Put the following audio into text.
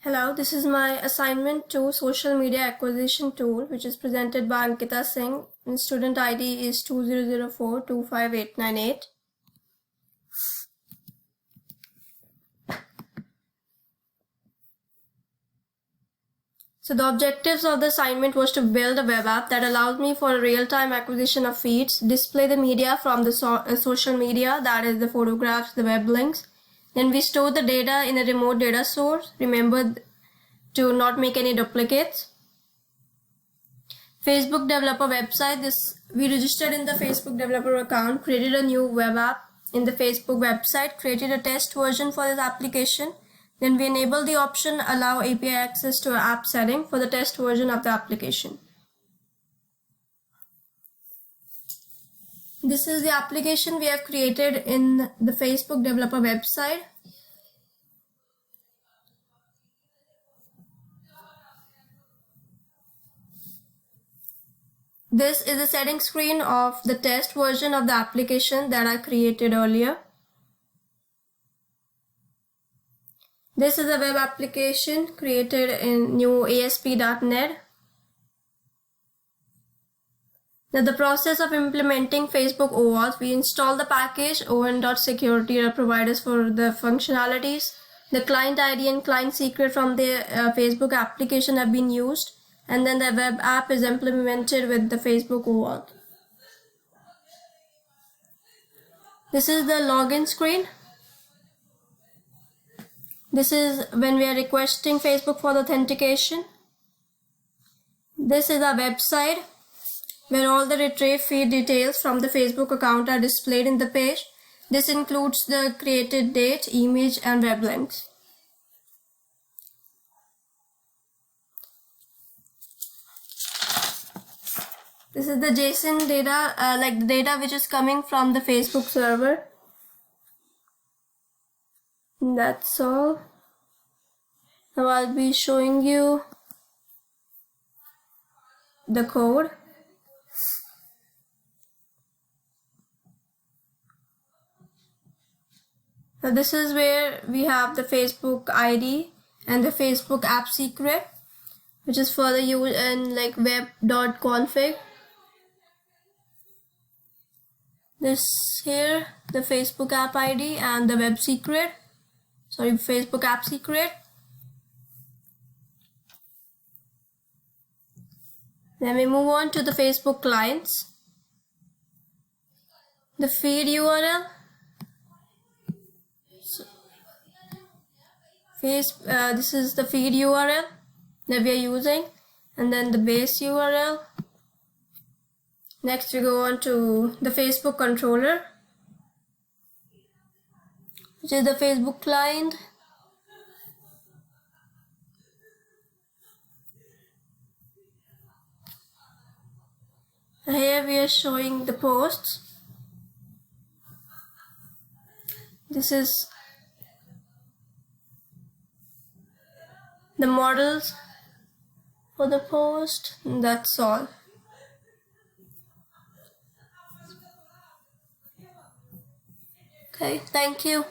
Hello, this is my assignment to social media acquisition tool, which is presented by Ankita Singh, and student ID is 2004258898. So the objectives of the assignment was to build a web app that allows me for real-time acquisition of feeds, display the media from the social media, that is the photographs, the web links. Then we store the data in a remote data source. Remember to not make any duplicates. Facebook developer website. We registered in the Facebook developer account, created a new web app in the Facebook website, created a test version for this application. Then we enable the option allow API access to app setting for the test version of the application. This is the application we have created in the Facebook developer website. This is the setting screen of the test version of the application that I created earlier. This is a web application created in new ASP.NET. Now the process of implementing Facebook OAuth, we install the package on.security that provides us for the functionalities. The client ID and client secret from the Facebook application have been used, and then the web app is implemented with the Facebook OAuth. This is the login screen. This is when we are requesting Facebook for the authentication. This is our website where all the retrieved feed details from the Facebook account are displayed in the page. This includes the created date, image, and web links. This is the JSON data, like the data which is coming from the Facebook server. That's all. Now I'll be showing you the code. Now this is where we have the Facebook ID and the Facebook app secret, which is further used in like web.config. This here, the Facebook app ID and the web secret. Sorry, Facebook app secret. Then we move on to the Facebook clients. The feed URL. This is the feed URL that we are using, and then the base URL. Next we go on to the Facebook controller, which is the Facebook client. Here we are showing the posts. This is the models for the post. That's all. Okay, thank you.